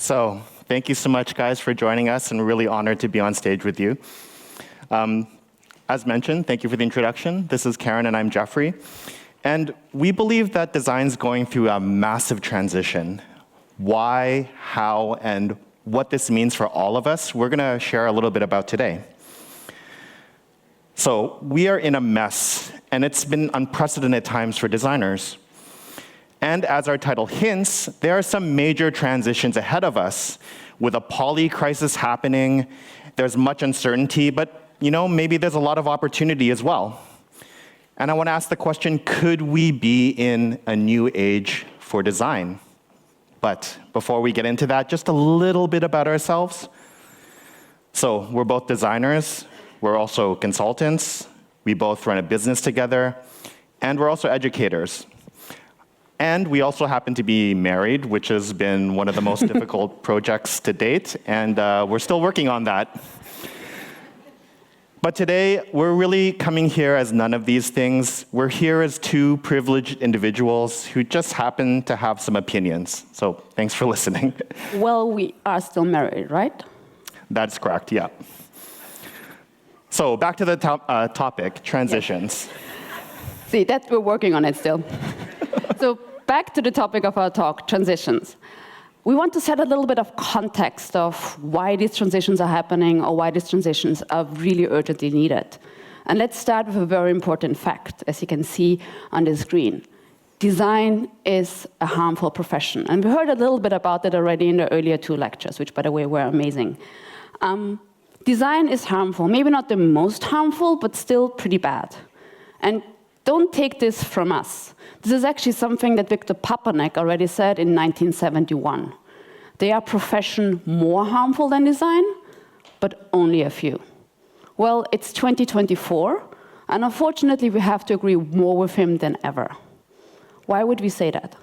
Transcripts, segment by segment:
So thank you so much, guys, for joining us, and we're really honored to be on stage with you. As mentioned, thank you for the introduction. This is Karin, and I'm Jeffrey. And we believe that design's going through a massive transition. Why, how, and what this means for all of us, we're going to share a little bit about today. So we are in a mess, and it's been unprecedented times for designers. And as our title hints, there are some major transitions ahead of us. With a poly crisis happening, there's much uncertainty, but maybe there's a lot of opportunity as well. And I want to ask the question, could we be in a new age for design? But before we get into that, just a little bit about ourselves. So we're both designers. We're also consultants. We both run a business together. And we're also educators. And we also happen to be married, which has been one of the most difficult projects to date. And we're still working on that. But today, we're really coming here as none of these things. We're here as two privileged individuals who just happen to have some opinions. So thanks for listening. Well, we are still married, right? That's correct, yeah. So back to the topic, transitions. Yes. See, that we're working on it still. So back to the topic of our talk, transitions. We want to set a little bit of context of why these transitions are happening or why these transitions are really urgently needed. And let's start with a very important fact, as you can see on the screen. Design is a harmful profession. And we heard a little bit about that already in the earlier two lectures, which, by the way, were amazing. Design is harmful, maybe not the most harmful, but still pretty bad. And don't take this from us. This is actually something that Victor Papanek already said in 1971. They are a profession more harmful than design, but only a few. Well, it's 2024, and unfortunately we have to agree more with him than ever. Why would we say that?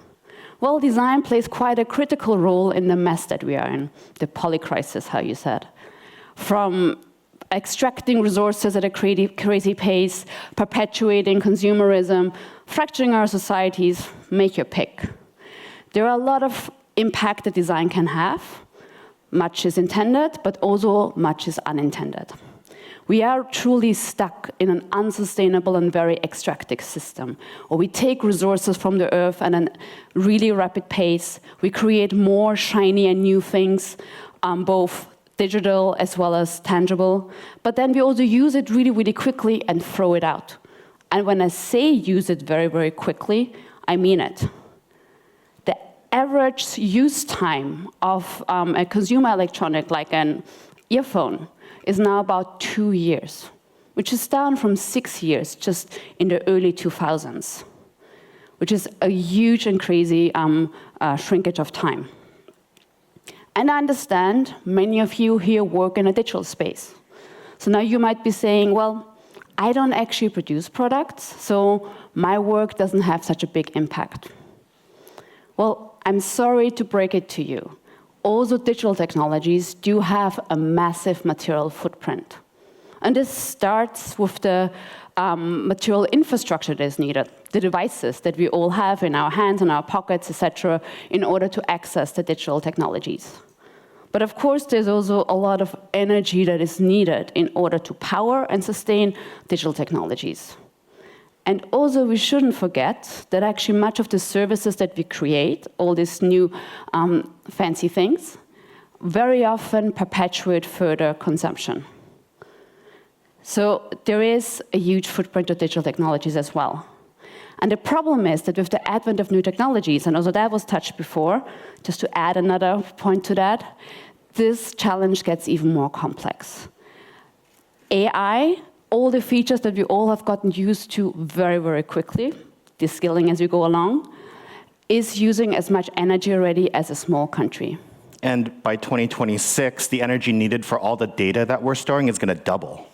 Well, design plays quite a critical role in the mess that we are in, the polycrisis, how you said. From extracting resources at a crazy pace, perpetuating consumerism, fracturing our societies, make your pick. There are a lot of impact that design can have. Much is intended, but also much is unintended. We are truly stuck in an unsustainable and very extractive system, where we take resources from the earth at a really rapid pace. We create more shiny and new things, both digital as well as tangible, but then we also use it really, really quickly and throw it out. And when I say use it very, very quickly, I mean it. The average use time of a consumer electronic, like an earphone, is now about 2 years, which is down from 6 years just in the early 2000s, which is a huge and crazy shrinkage of time. And I understand many of you here work in a digital space. So now you might be saying, well, I don't actually produce products, so my work doesn't have such a big impact. Well, I'm sorry to break it to you. Also, digital technologies do have a massive material footprint. And this starts with the material infrastructure that is needed, the devices that we all have in our hands, in our pockets, etc., in order to access the digital technologies. But of course, there's also a lot of energy that is needed in order to power and sustain digital technologies. And also, we shouldn't forget that actually much of the services that we create, all these new fancy things, very often perpetuate further consumption. So there is a huge footprint of digital technologies as well. And the problem is that with the advent of new technologies, and also that was touched before, just to add another point to that, this challenge gets even more complex. AI, all the features that we all have gotten used to very, very quickly, de-skilling as we go along, is using as much energy already as a small country. And by 2026, the energy needed for all the data that we're storing is going to double.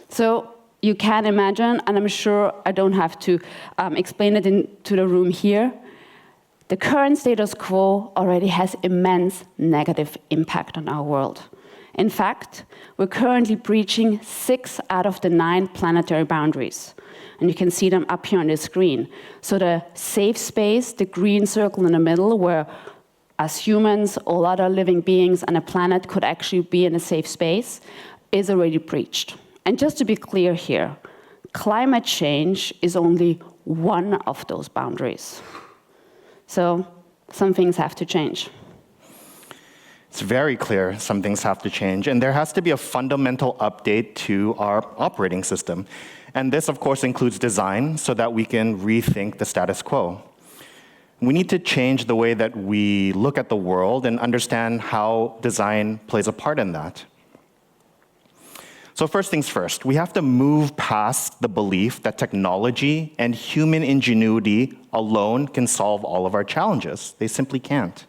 So you can imagine, and I'm sure I don't have to explain it into the room here, the current status quo already has immense negative impact on our world. In fact, we're currently breaching 6 out of the 9 planetary boundaries. And you can see them up here on the screen. So the safe space, the green circle in the middle, where as humans, all other living beings on a planet could actually be in a safe space is already breached. And just to be clear here, climate change is only one of those boundaries. So some things have to change. It's very clear some things have to change, and there has to be a fundamental update to our operating system. And this, of course, includes design so that we can rethink the status quo. We need to change the way that we look at the world and understand how design plays a part in that. So first things first, we have to move past the belief that technology and human ingenuity alone can solve all of our challenges. They simply can't.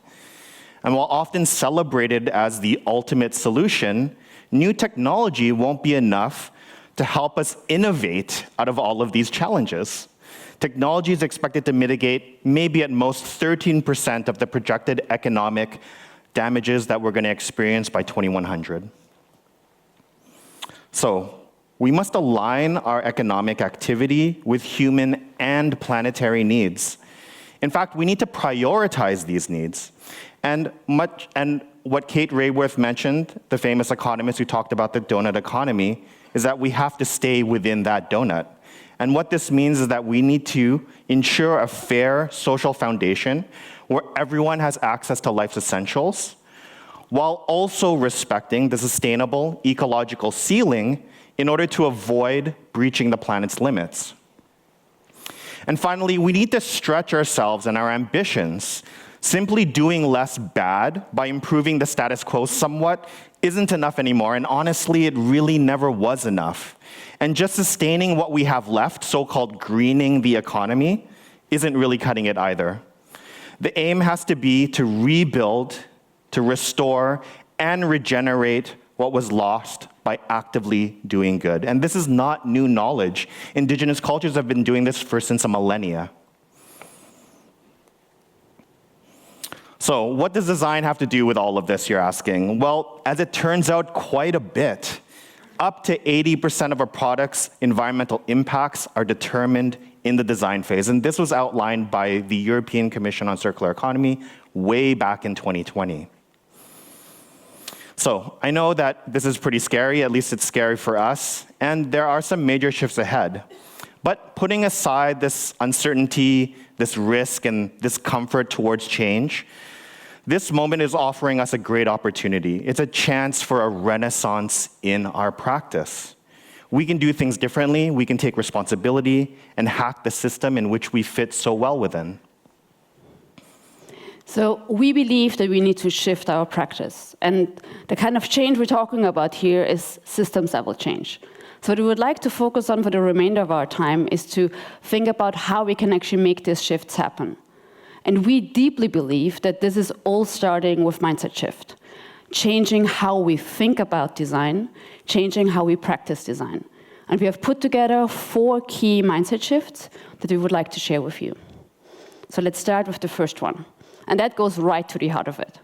And while often celebrated as the ultimate solution, new technology won't be enough to help us innovate out of all of these challenges. Technology is expected to mitigate maybe at most 13% of the projected economic damages that we're going to experience by 2100. So we must align our economic activity with human and planetary needs. In fact, we need to prioritize these needs. And what Kate Raworth mentioned, the famous economist who talked about the donut economy, is that we have to stay within that donut. And what this means is that we need to ensure a fair social foundation where everyone has access to life's essentials, while also respecting the sustainable ecological ceiling in order to avoid breaching the planet's limits. And finally, we need to stretch ourselves and our ambitions. Simply doing less bad by improving the status quo somewhat isn't enough anymore, and honestly, it really never was enough. And just sustaining what we have left, so-called greening the economy, isn't really cutting it either. The aim has to be to rebuild, to restore, and regenerate what was lost by actively doing good. And this is not new knowledge. Indigenous cultures have been doing this since a millennia. So what does design have to do with all of this, you're asking? Well, as it turns out, quite a bit. Up to 80% of our products' environmental impacts are determined in the design phase. And this was outlined by the European Commission on Circular Economy way back in 2020. So I know that this is pretty scary, at least it's scary for us, and there are some major shifts ahead. But putting aside this uncertainty, this risk, and this comfort towards change, this moment is offering us a great opportunity. It's a chance for a renaissance in our practice. We can do things differently, we can take responsibility, and hack the system in which we fit so well within. So we believe that we need to shift our practice. And the kind of change we're talking about here is systems level change. So what we would like to focus on for the remainder of our time is to think about how we can actually make these shifts happen. And we deeply believe that this is all starting with mindset shift, changing how we think about design, changing how we practice design. And we have put together 4 key mindset shifts that we would like to share with you. So let's start with the first one. And that goes right to the heart of it.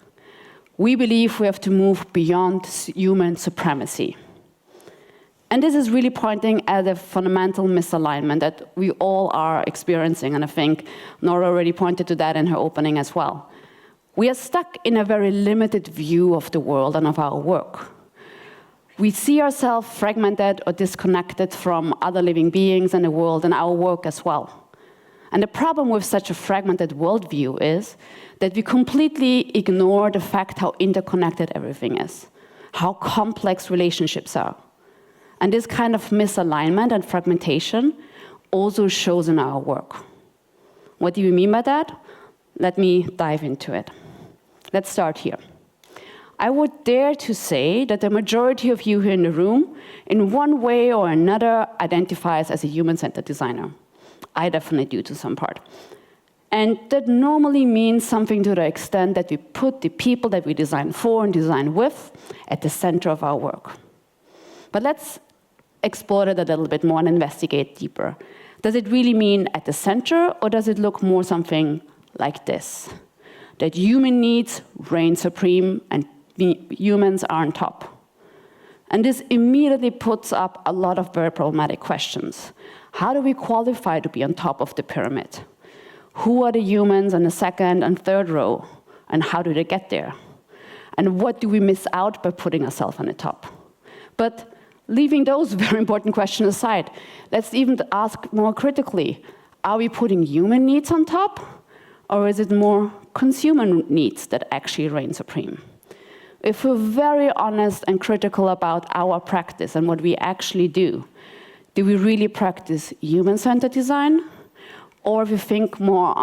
We believe we have to move beyond human supremacy. And this is really pointing at a fundamental misalignment that we all are experiencing, and I think Nora already pointed to that in her opening as well. We are stuck in a very limited view of the world and of our work. We see ourselves fragmented or disconnected from other living beings in the world and our work as well. And the problem with such a fragmented worldview is that we completely ignore the fact how interconnected everything is, how complex relationships are. And this kind of misalignment and fragmentation also shows in our work. What do you mean by that? Let me dive into it. Let's start here. I would dare to say that the majority of you here in the room, in one way or another, identifies as a human-centered designer. I definitely do to some part. And that normally means something to the extent that we put the people that we design for and design with at the center of our work. But let's explore it a little bit more and investigate deeper. Does it really mean at the center, or does it look more something like this? That human needs reign supreme and humans are on top. And this immediately puts up a lot of very problematic questions. How do we qualify to be on top of the pyramid? Who are the humans in the second and third row? and how do they get there? And what do we miss out by putting ourselves on the top? But leaving those very important questions aside, let's even ask more critically, are we putting human needs on top? Or is it more consumer needs that actually reign supreme? If we're very honest and critical about our practice and what we actually do we really practice human-centered design? Or if we think more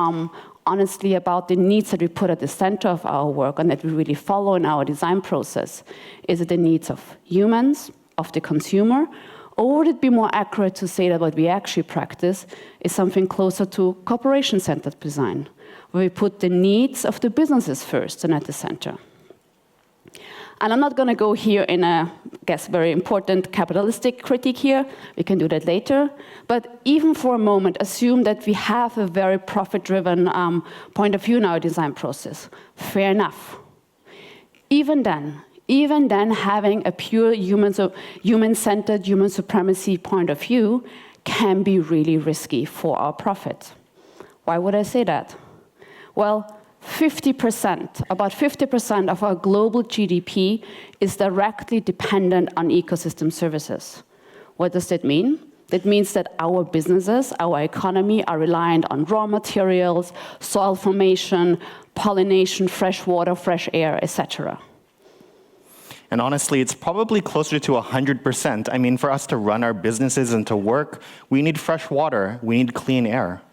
honestly about the needs that we put at the center of our work and that we really follow in our design process, is it the needs of humans, of the consumer? Or would it be more accurate to say that what we actually practice is something closer to corporation-centered design, where we put the needs of the businesses first and at the center? And I'm not going to go here in a, I guess, very important capitalistic critique here. We can do that later. But even for a moment, assume that we have a very profit-driven point of view in our design process. Fair enough. Even then, having a pure human-centered, human supremacy point of view can be really risky for our profit. Why would I say that? Well, about 50% of our global GDP is directly dependent on ecosystem services. What does that mean? That means that our businesses, our economy are reliant on raw materials, soil formation, pollination, fresh water, fresh air, etc. And honestly, it's probably closer to 100%. I mean, for us to run our businesses and to work, we need fresh water, we need clean air.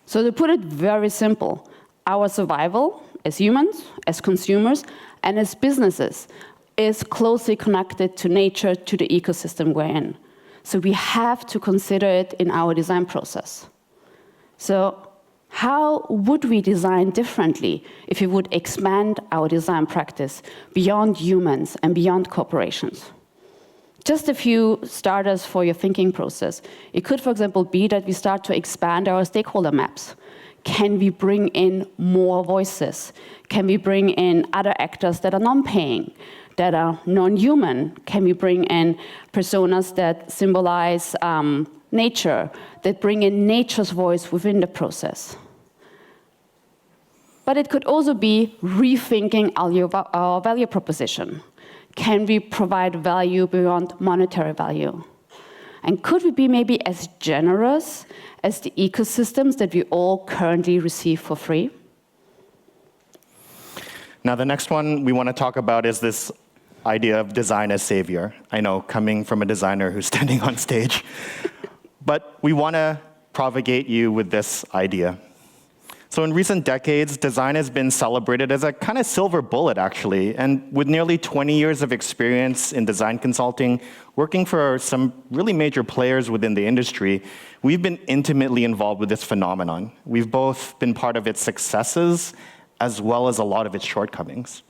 So to put it very simple, our survival as humans, as consumers, and as businesses is closely connected to nature, to the ecosystem we're in. So we have to consider it in our design process. So how would we design differently if we would expand our design practice beyond humans and beyond corporations? Just a few starters for your thinking process. It could, for example, be that we start to expand our stakeholder maps. Can we bring in more voices? Can we bring in other actors that are non-paying, that are non-human? Can we bring in personas that symbolize nature, that bring in nature's voice within the process? But it could also be rethinking our value proposition. Can we provide value beyond monetary value? And could we be maybe as generous as the ecosystems that we all currently receive for free? Now, the next one we want to talk about is this idea of design as savior. I know, coming from a designer who's standing on stage. But we want to propagate you with this idea. So in recent decades, design has been celebrated as a kind of silver bullet, actually. And with nearly 20 years of experience in design consulting, working for some really major players within the industry, we've been intimately involved with this phenomenon. We've both been part of its successes as well as a lot of its shortcomings.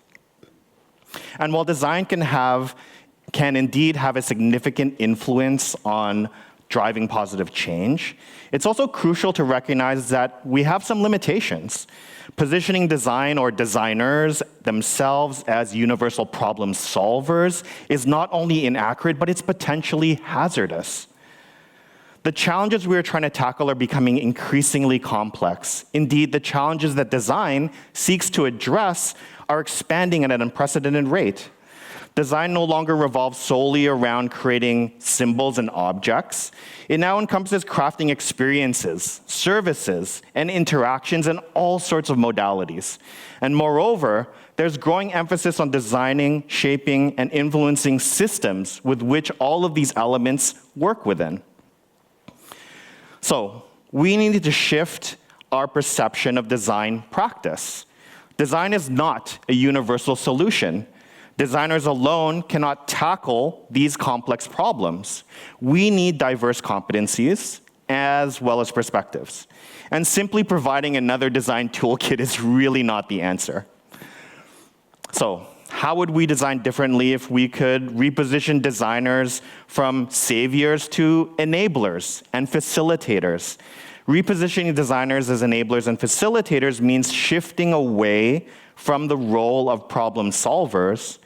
And while design can indeed have a significant influence on driving positive change, it's also crucial to recognize that we have some limitations. Positioning design or designers themselves as universal problem solvers is not only inaccurate, but it's potentially hazardous. The challenges we're trying to tackle are becoming increasingly complex. Indeed, the challenges that design seeks to address are expanding at an unprecedented rate. Design no longer revolves solely around creating symbols and objects. It now encompasses crafting experiences, services, and interactions in all sorts of modalities. And moreover, there's growing emphasis on designing, shaping, and influencing systems with which all of these elements work within. So, we need to shift our perception of design practice. Design is not a universal solution. Designers alone cannot tackle these complex problems. We need diverse competencies as well as perspectives. And simply providing another design toolkit is really not the answer. So, how would we design differently if we could reposition designers from saviors to enablers and facilitators? Repositioning designers as enablers and facilitators means shifting away from the role of problem solvers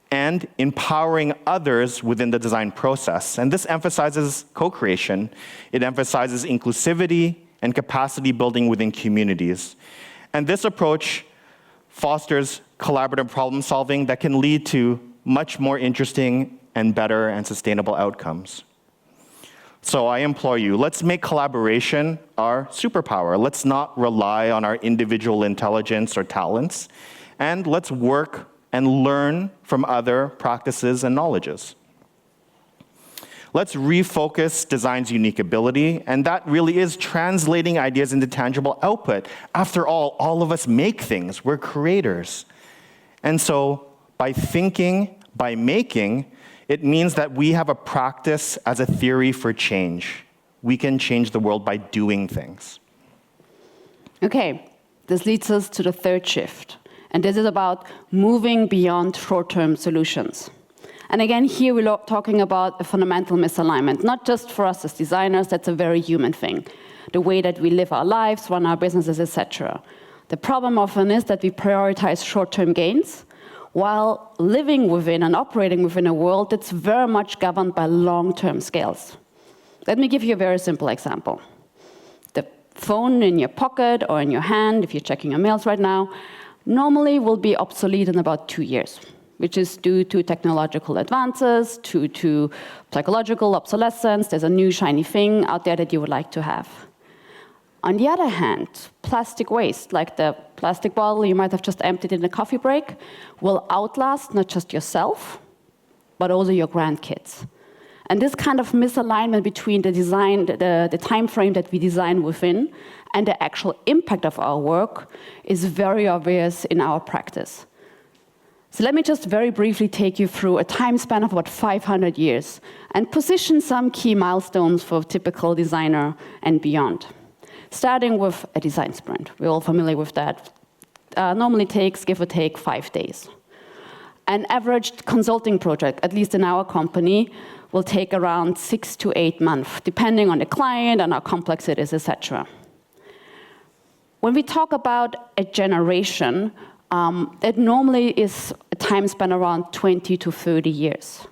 and empowering others within the design process. And this emphasizes co-creation. It emphasizes inclusivity and capacity building within communities. And this approach fosters collaborative problem solving that can lead to much more interesting and better and sustainable outcomes. So I implore you, let's make collaboration our superpower. Let's not rely on our individual intelligence or talents, and let's work and learn from other practices and knowledges. Let's refocus design's unique ability, and that really is translating ideas into tangible output. After all of us make things. We're creators. And so by thinking, by making, it means that we have a practice as a theory for change. We can change the world by doing things. Okay, this leads us to the third shift. And this is about moving beyond short-term solutions. And again, here we're talking about a fundamental misalignment, not just for us as designers, that's a very human thing. The way that we live our lives, run our businesses, etc. The problem often is that we prioritize short-term gains while living within and operating within a world that's very much governed by long-term scales. Let me give you a very simple example. The phone in your pocket or in your hand, if you're checking your mails right now, normally will be obsolete in about 2 years, which is due to technological advances, due to psychological obsolescence. There's a new shiny thing out there that you would like to have. On the other hand, plastic waste, like the plastic bottle you might have just emptied in a coffee break, will outlast not just yourself, but also your grandkids. And this kind of misalignment between the design, the time frame that we design within and the actual impact of our work is very obvious in our practice. So let me just very briefly take you through a time span of about 500 years and position some key milestones for a typical designer and beyond. Starting with a design sprint. We're all familiar with that. Normally takes, give or take, 5 days. An average consulting project, at least in our company, will take around 6 to 8 months, depending on the client and how complex it is, etc. When we talk about a generation, it normally is a time span around 20 to 30 years.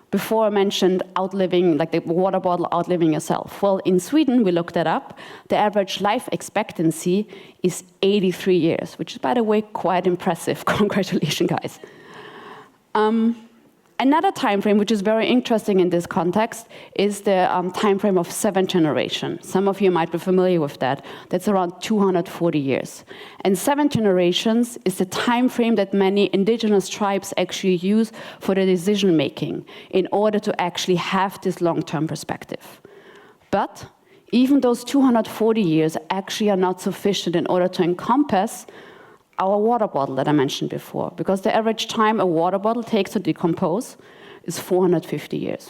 Before I mentioned outliving, like the water bottle outliving yourself. Well, in Sweden, we looked that up. The average life expectancy is 83 years, which is, by the way, quite impressive. Congratulations, guys. Another time frame, which is very interesting in this context, is the time frame of 7th generation. Some of you might be familiar with that. That's around 240 years. And 7 generations is the time frame that many indigenous tribes actually use for their decision making in order to actually have this long-term perspective. But even those 240 years actually are not sufficient in order to encompass our water bottle that I mentioned before, because the average time a water bottle takes to decompose is 450 years,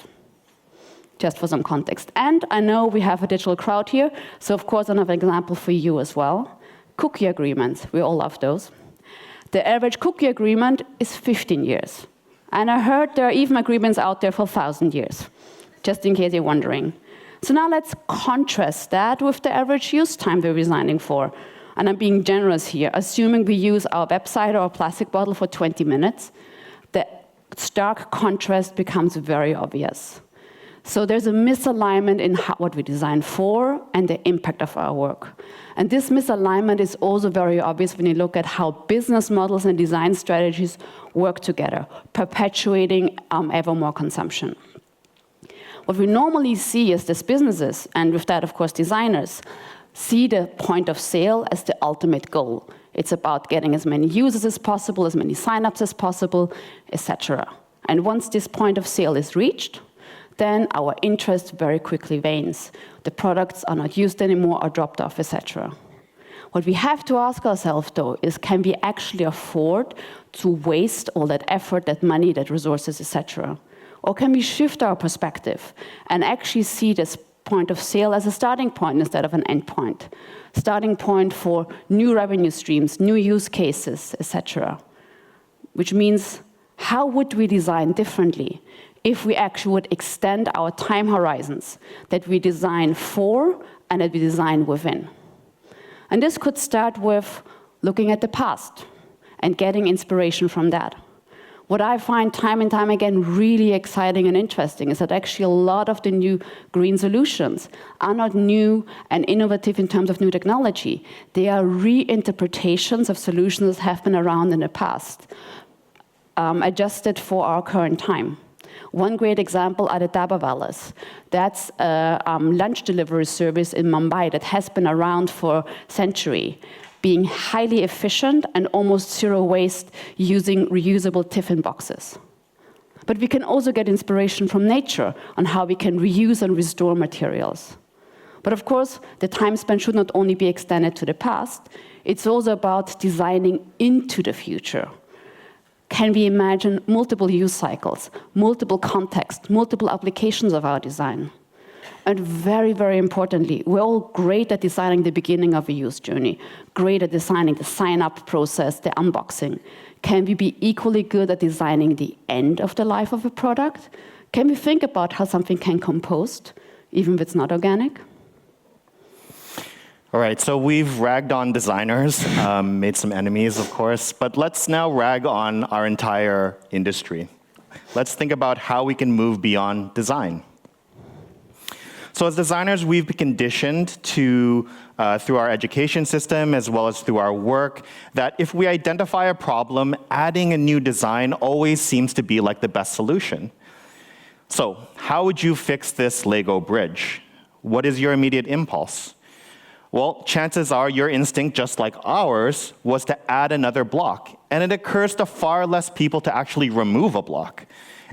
just for some context. And I know we have a digital crowd here, so of course another example for you as well. Cookie agreements, we all love those. The average cookie agreement is 15 years. And I heard there are even agreements out there for 1,000 years, just in case you're wondering. So now let's contrast that with the average use time we're designing for. And I'm being generous here, assuming we use our website or a plastic bottle for 20 minutes, the stark contrast becomes very obvious. So there's a misalignment in what we design for and the impact of our work. And this misalignment is also very obvious when you look at how business models and design strategies work together, perpetuating ever more consumption. What we normally see is these businesses, and with that, of course, designers, see the point of sale as the ultimate goal. It's about getting as many users as possible, as many signups as possible, etc. And once this point of sale is reached, then our interest very quickly wanes. The products are not used anymore or dropped off, etc. What we have to ask ourselves, though, is can we actually afford to waste all that effort, that money, that resources, etc.? Or can we shift our perspective and actually see this point of sale as a starting point instead of an end point? Starting point for new revenue streams, new use cases, etc. Which means, how would we design differently if we actually would extend our time horizons that we design for and that we design within? And this could start with looking at the past and getting inspiration from that. What I find time and time again really exciting and interesting is that actually a lot of the new green solutions are not new and innovative in terms of new technology. They are reinterpretations of solutions that have been around in the past, adjusted for our current time. One great example are the Dabbawalas. That's a lunch delivery service in Mumbai that has been around for a century, being highly efficient and almost zero waste using reusable tiffin boxes. But we can also get inspiration from nature on how we can reuse and restore materials. But of course, the time spent should not only be extended to the past, it's also about designing into the future. Can we imagine multiple use cycles, multiple contexts, multiple applications of our design? And very, very importantly, we're all great at designing the beginning of a use journey, great at designing the sign-up process, the unboxing. Can we be equally good at designing the end of the life of a product? Can we think about how something can compost, even if it's not organic? All right, so we've ragged on designers, made some enemies, of course, but let's now rag on our entire industry. Let's think about how we can move beyond design. So as designers, we've been conditioned to, through our education system as well as through our work, that if we identify a problem, adding a new design always seems to be like the best solution. So how would you fix this Lego bridge? What is your immediate impulse? Well, chances are your instinct, just like ours, was to add another block. And it occurs to far less people to actually remove a block.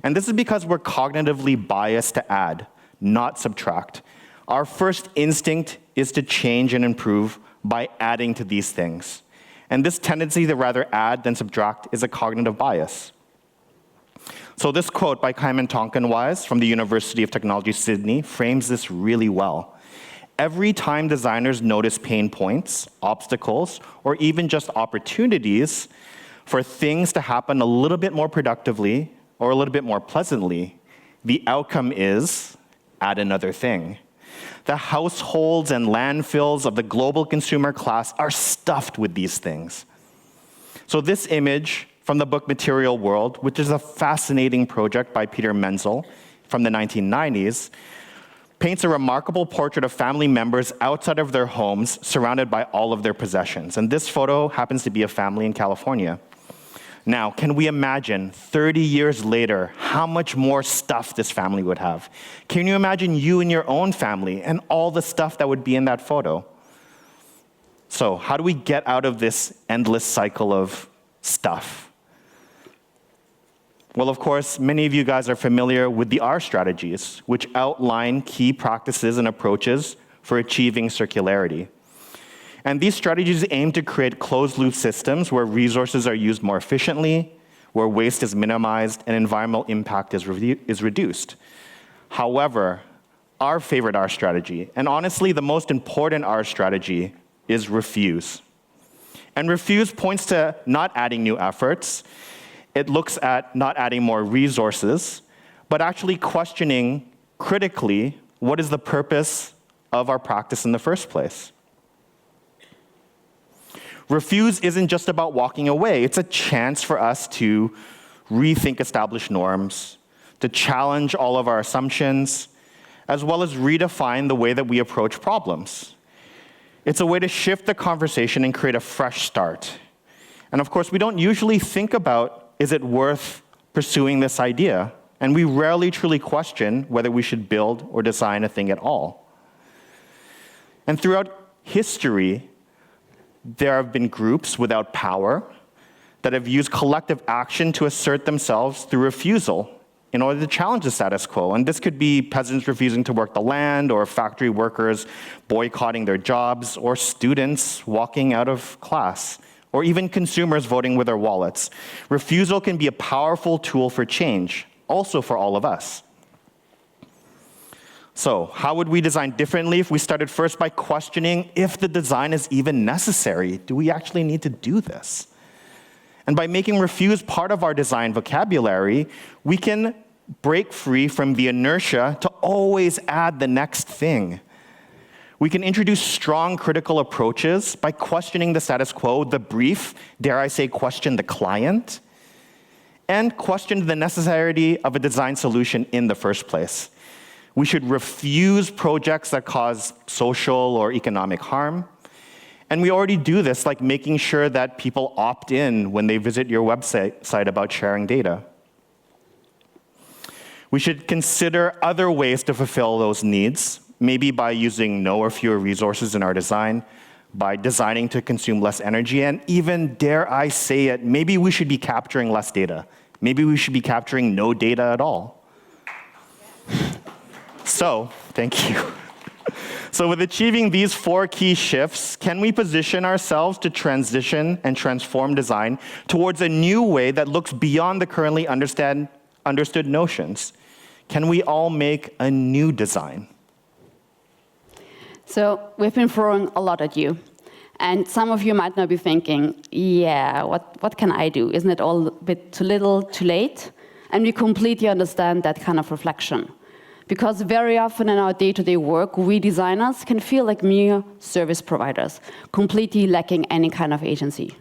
And this is because we're cognitively biased to add, not subtract. Our first instinct is to change and improve by adding to these things. And this tendency to rather add than subtract is a cognitive bias. So this quote by Karin Aue from the University of Technology, Sydney, frames this really well. Every time designers notice pain points, obstacles, or even just opportunities for things to happen a little bit more productively or a little bit more pleasantly, the outcome is add another thing. The households and landfills of the global consumer class are stuffed with these things. So this image from the book Material World, which is a fascinating project by Peter Menzel from the 1990s, paints a remarkable portrait of family members outside of their homes, surrounded by all of their possessions. And this photo happens to be a family in California. Now, can we imagine 30 years later how much more stuff this family would have? Can you imagine you and your own family and all the stuff that would be in that photo? So, how do we get out of this endless cycle of stuff? Well, of course, many of you guys are familiar with the R strategies, which outline key practices and approaches for achieving circularity. And these strategies aim to create closed-loop systems where resources are used more efficiently, where waste is minimized, and environmental impact is reduced. However, our favorite R strategy, and honestly the most important R strategy, is refuse. And refuse points to not adding new efforts. It looks at not adding more resources, but actually questioning critically what is the purpose of our practice in the first place. Refuse isn't just about walking away. It's a chance for us to rethink established norms, to challenge all of our assumptions, as well as redefine the way that we approach problems. It's a way to shift the conversation and create a fresh start. And of course, we don't usually think about, is it worth pursuing this idea? And we rarely truly question whether we should build or design a thing at all. And throughout history, there have been groups without power that have used collective action to assert themselves through refusal in order to challenge the status quo. And this could be peasants refusing to work the land, or factory workers boycotting their jobs, or students walking out of class, or even consumers voting with their wallets. Refusal can be a powerful tool for change, also for all of us. So, how would we design differently if we started first by questioning if the design is even necessary? Do we actually need to do this? And by making refuse part of our design vocabulary, we can break free from the inertia to always add the next thing. We can introduce strong critical approaches by questioning the status quo, the brief, dare I say, question the client. and question the necessity of a design solution in the first place. We should refuse projects that cause social or economic harm. And we already do this, like making sure that people opt in when they visit your website about sharing data. We should consider other ways to fulfill those needs, maybe by using no or fewer resources in our design, by designing to consume less energy, and even, dare I say it, maybe we should be capturing less data. Maybe we should be capturing no data at all. So, thank you. So with achieving these 4 key shifts, can we position ourselves to transition and transform design towards a new way that looks beyond the currently understood notions? Can we all make a new design? So we've been throwing a lot at you. And some of you might now be thinking, yeah, what can I do? Isn't it all a bit too little, too late? And we completely understand that kind of reflection. Because very often in our day-to-day work, we designers can feel like mere service providers, completely lacking any kind of agency.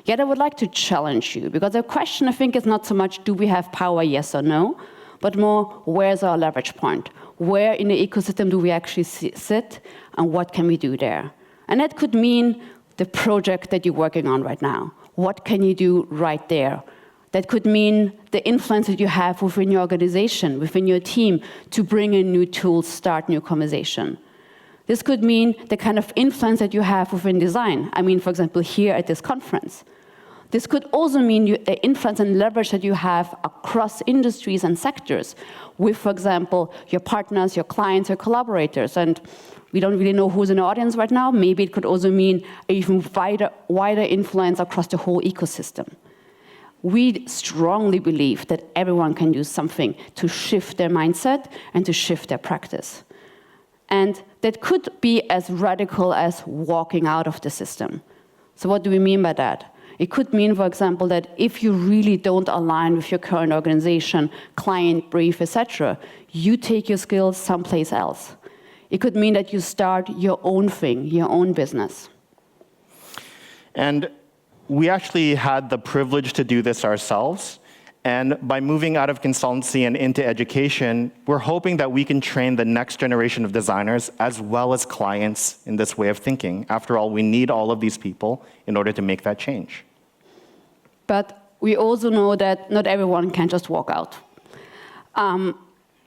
Yet I would like to challenge you, because the question, I think, is not so much, do we have power, yes or no, but more, where's our leverage point? Where in the ecosystem do we actually sit, and what can we do there? And that could mean the project that you're working on right now. What can you do right there? That could mean the influence that you have within your organization, within your team, to bring in new tools, start new conversation. This could mean the kind of influence that you have within design. I mean, for example, here at this conference. This could also mean the influence and leverage that you have across industries and sectors with, for example, your partners, your clients, your collaborators. And we don't really know who's in the audience right now. Maybe it could also mean an even wider influence across the whole ecosystem. We strongly believe that everyone can do something to shift their mindset and to shift their practice. And that could be as radical as walking out of the system. So what do we mean by that? It could mean, for example, that if you really don't align with your current organization, client brief, etc., you take your skills someplace else. It could mean that you start your own thing, your own business. And we actually had the privilege to do this ourselves. And by moving out of consultancy and into education, we're hoping that we can train the next generation of designers as well as clients in this way of thinking. After all, we need all of these people in order to make that change. But we also know that not everyone can just walk out.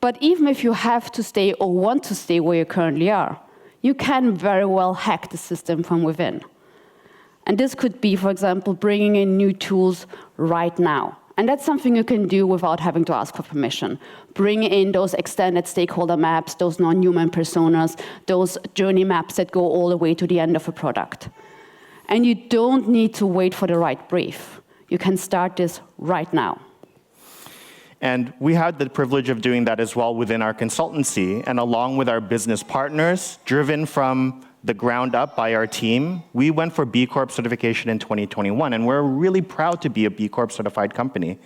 But even if you have to stay or want to stay where you currently are, you can very well hack the system from within. And this could be, for example, bringing in new tools right now. And that's something you can do without having to ask for permission. Bring in those extended stakeholder maps, those non-human personas, those journey maps that go all the way to the end of a product. And you don't need to wait for the right brief. You can start this right now. And we had the privilege of doing that as well within our consultancy, and along with our business partners, driven from the ground up by our team, we went for B Corp certification in 2021, and we're really proud to be a B Corp certified company.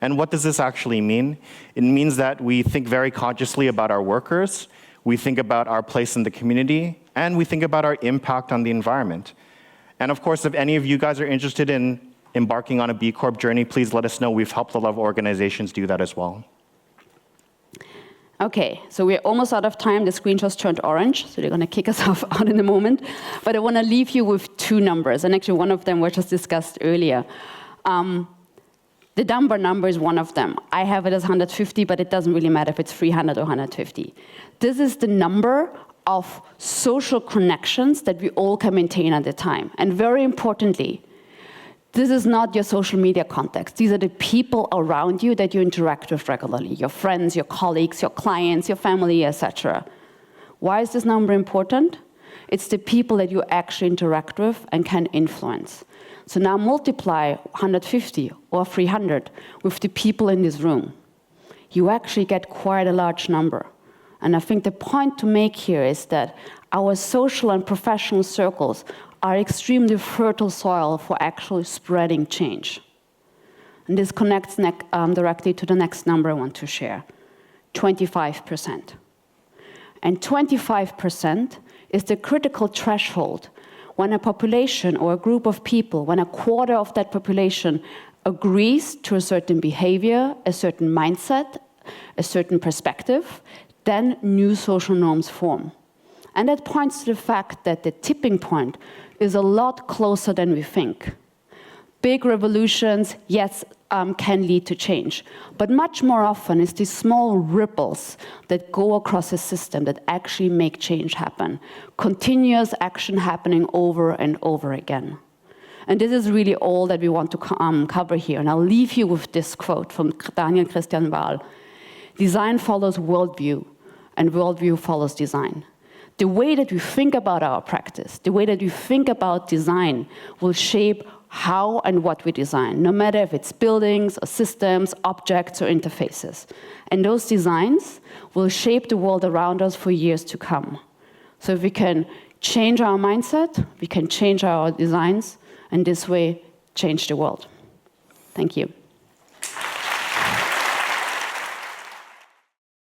And what does this actually mean? It means that we think very consciously about our workers, we think about our place in the community, and we think about our impact on the environment. And of course, if any of you guys are interested in embarking on a B Corp journey, please let us know. We've helped a lot of organizations do that as well. Okay, so we're almost out of time. The screen just turned orange, so they're going to kick us out in a moment. But I want to leave you with 2 numbers, and actually one of them was just discussed earlier. The number is one of them. I have it as 150, but it doesn't really matter if it's 300 or 150. This is the number of social connections that we all can maintain at a time. And very importantly, this is not your social media context. These are the people around you that you interact with regularly, your friends, your colleagues, your clients, your family, etc. Why is this number important? It's the people that you actually interact with and can influence. So now multiply 150 or 300 with the people in this room. You actually get quite a large number. And I think the point to make here is that our social and professional circles are extremely fertile soil for actually spreading change. And this connects directly to the next number I want to share, 25%. And 25% is the critical threshold when a population or a group of people, when a quarter of that population agrees to a certain behavior, a certain mindset, a certain perspective, then new social norms form. And that points to the fact that the tipping point is a lot closer than we think. Big revolutions, yes, can lead to change, but much more often it's these small ripples that go across a system that actually make change happen. Continuous action happening over and over again. And this is really all that we want to cover here. And I'll leave you with this quote from Daniel Christian Wahl. Design follows worldview, and worldview follows design. The way that we think about our practice, the way that we think about design will shape how and what we design, no matter if it's buildings or systems, objects or interfaces. And those designs will shape the world around us for years to come. So if we can change our mindset, we can change our designs, and this way change the world. Thank you.